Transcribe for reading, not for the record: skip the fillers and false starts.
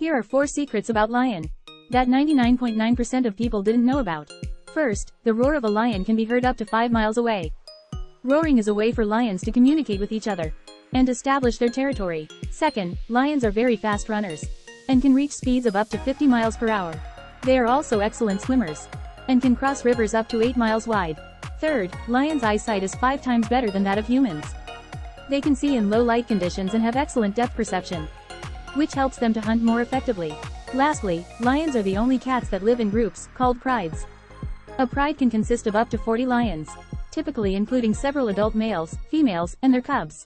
Here are 4 secrets about lion that 99.9% of people didn't know about. First, the roar of a lion can be heard up to 5 miles away. Roaring is a way for lions to communicate with each other and establish their territory. Second, lions are very fast runners and can reach speeds of up to 50 miles per hour. They are also excellent swimmers and can cross rivers up to 8 miles wide. Third, lions' eyesight is 5 times better than that of humans. They can see in low light conditions and have excellent depth perception, which helps them to hunt more effectively. Lastly, lions are the only cats that live in groups, called prides. A pride can consist of up to 40 lions, typically including several adult males, females, and their cubs.